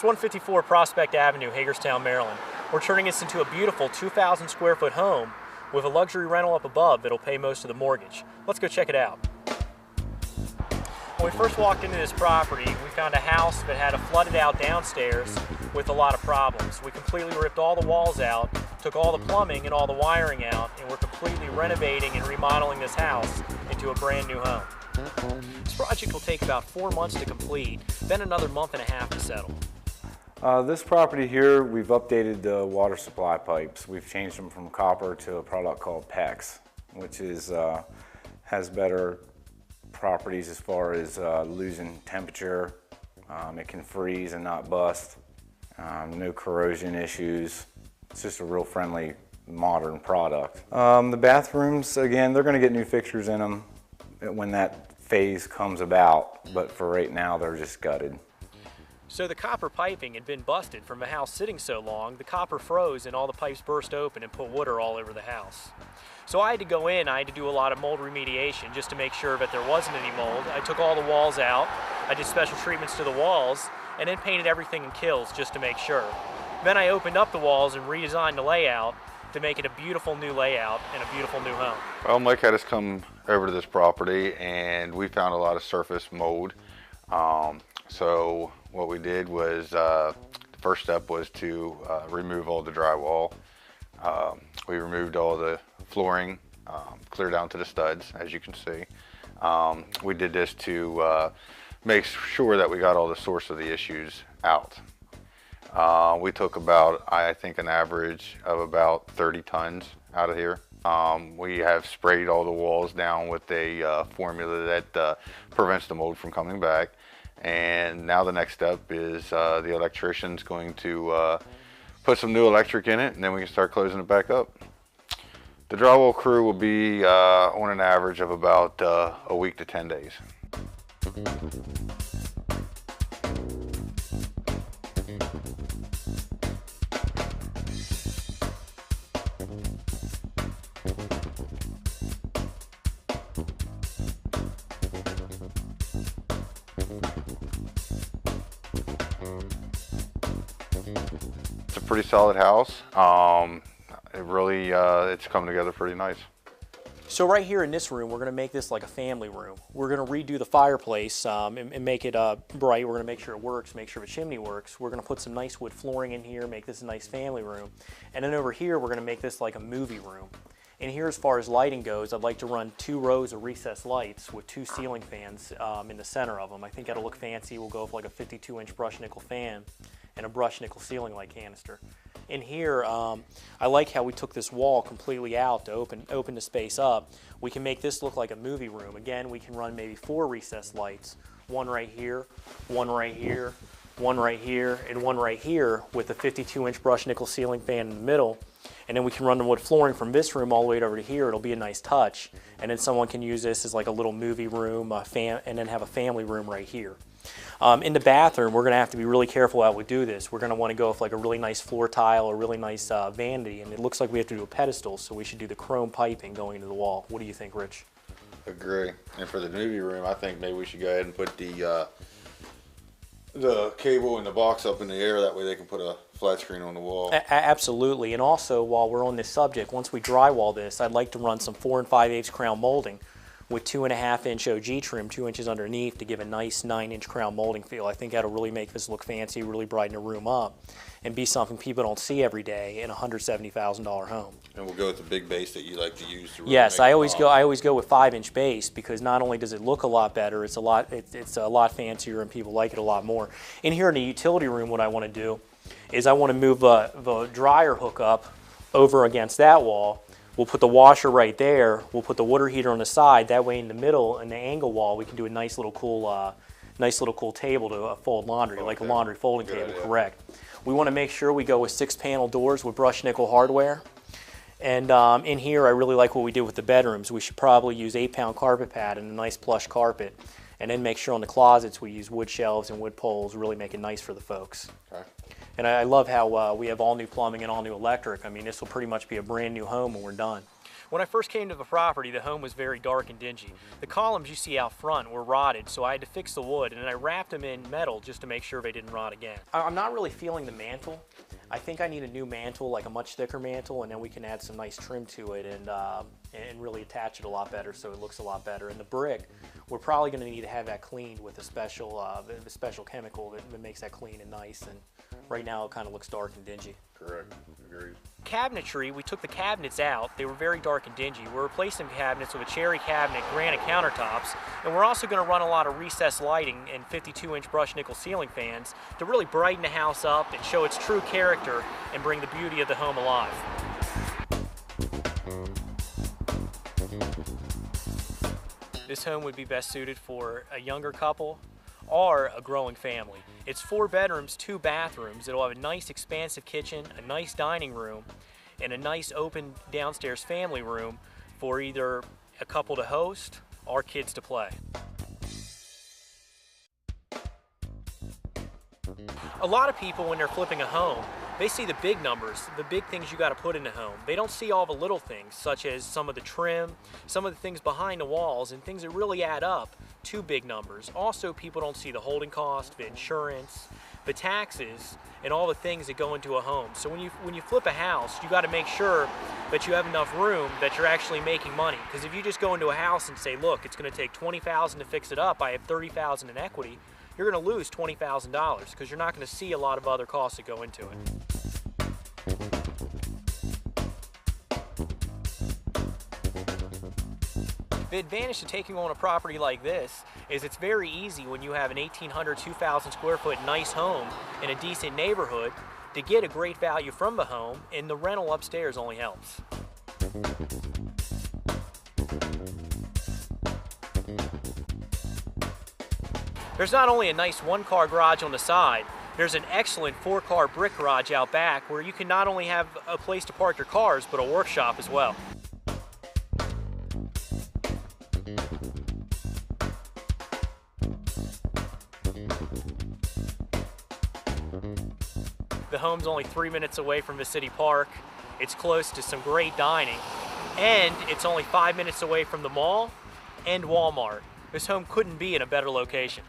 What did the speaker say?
It's 154 Prospect Avenue, Hagerstown, Maryland. We're turning this into a beautiful 2,000 square foot home with a luxury rental up above that'll pay most of the mortgage. Let's go check it out. When we first walked into this property, we found a house that had a flooded out downstairs with a lot of problems. We completely ripped all the walls out, took all the plumbing and all the wiring out, and we're completely renovating and remodeling this house into a brand new home. This project will take about 4 months to complete, then another month and a half to settle. This property here, we've updated the water supply pipes. We've changed them from copper to a product called PEX, which has better properties as far as losing temperature. It can freeze and not bust. No corrosion issues. It's just a real friendly, modern product. The bathrooms, again, they're going to get new fixtures in them when that phase comes about, but for right now, they're just gutted. So the copper piping had been busted from the house sitting so long, the copper froze and all the pipes burst open and put water all over the house. So I had to go in, I had to do a lot of mold remediation just to make sure that there wasn't any mold. I took all the walls out, I did special treatments to the walls, and then painted everything in Kills just to make sure. Then I opened up the walls and redesigned the layout to make it a beautiful new layout and a beautiful new home. Well, Mike had us come over to this property and we found a lot of surface mold. So what we did was, the first step was to remove all the drywall. We removed all the flooring, clear down to the studs, as you can see. We did this to make sure that we got all the source of the issues out. We took about, I think, an average of about 30 tons out of here. We have sprayed all the walls down with a formula that prevents the mold from coming back. And now the next step is the electrician's going to put some new electric in it, and then we can start closing it back up. The drywall crew will be on an average of about a week to 10 days. It's a pretty solid house. It's come together pretty nice. So right here in this room, we're going to make this like a family room. We're going to redo the fireplace and make it bright. We're going to make sure it works, make sure the chimney works. We're going to put some nice wood flooring in here, make this a nice family room. And then over here, we're going to make this like a movie room. And here, as far as lighting goes, I'd like to run 2 rows of recessed lights with 2 ceiling fans in the center of them. I think that'll look fancy. We'll go with like a 52-inch brushed nickel fan and a brushed nickel ceiling light canister. In here, I like how we took this wall completely out to open the space up. We can make this look like a movie room. Again, we can run maybe 4 recessed lights, 1 right here, 1 right here, 1 right here, and 1 right here with a 52-inch brushed nickel ceiling fan in the middle. And then we can run the wood flooring from this room all the way over to here. It'll be a nice touch. And then someone can use this as like a little movie room, and then have a family room right here. In the bathroom, we're going to have to be really careful how we do this. We're going to want to go with like a really nice floor tile or really nice vanity, and it looks like we have to do a pedestal, so we should do the chrome piping going into the wall. What do you think, Rich? Agree. And for the movie room, I think maybe we should go ahead and put the cable and the box up in the air. That way they can put a flat screen on the wall. Absolutely. And also, while we're on this subject, once we drywall this, I'd like to run some 4 5/8 crown molding with 2.5-inch OG trim, 2 inches underneath, to give a nice 9-inch crown molding feel. I think that'll really make this look fancy, really brighten the room up, and be something people don't see every day in a $170,000 home. And we'll go with the big base that you like to use to really Yes, make I always go with 5-inch base, because not only does it look a lot better, it's a lot fancier and people like it a lot more. In here in the utility room, what I want to do is I want to move the dryer hook up over against that wall. We'll put the washer right there. We'll put the water heater on the side. That way, in the middle, in the angle wall, we can do a nice little cool table to fold laundry, like a laundry folding table. Correct. We want to make sure we go with 6-panel doors with brushed nickel hardware. And in here, I really like what we did with the bedrooms. We should probably use 8-pound carpet pad and a nice plush carpet. And then make sure on the closets we use wood shelves and wood poles, really make it nice for the folks. Okay. And I love how we have all new plumbing and all new electric. I mean, this will pretty much be a brand new home when we're done. When I first came to the property, the home was very dark and dingy. The columns you see out front were rotted, so I had to fix the wood, and then I wrapped them in metal just to make sure they didn't rot again. I'm not really feeling the mantle. I think I need a new mantle, like a much thicker mantle, and then we can add some nice trim to it and really attach it a lot better so it looks a lot better. And the brick, we're probably going to need to have that cleaned with a special chemical that makes that clean and nice. And right now it kind of looks dark and dingy. Correct. Agreed. Cabinetry, we took the cabinets out. They were very dark and dingy. We're replacing cabinets with a cherry cabinet, granite countertops, and we're also going to run a lot of recessed lighting and 52-inch brushed nickel ceiling fans to really brighten the house up and show its true character and bring the beauty of the home alive. This home would be best suited for a younger couple or a growing family. It's 4 bedrooms, 2 bathrooms. It'll have a nice expansive kitchen, a nice dining room, and a nice open downstairs family room for either a couple to host or kids to play. A lot of people, when they're flipping a home, they see the big numbers, the big things you got to put in a home. They don't see all the little things, such as some of the trim, some of the things behind the walls, and things that really add up to big numbers. Also, people don't see the holding cost, the insurance, the taxes, and all the things that go into a home. So when you flip a house, you got to make sure that you have enough room that you're actually making money. Because if you just go into a house and say, look, it's going to take $20,000 to fix it up, I have $30,000 in equity, you're going to lose $20,000 because you're not going to see a lot of other costs that go into it. The advantage to taking on a property like this is it's very easy when you have an 1,800, 2,000 square foot nice home in a decent neighborhood to get a great value from the home, and the rental upstairs only helps. There's not only a nice 1-car garage on the side, there's an excellent 4-car brick garage out back where you can not only have a place to park your cars, but a workshop as well. The home's only 3 minutes away from the city park. It's close to some great dining, and it's only 5 minutes away from the mall and Walmart. This home couldn't be in a better location.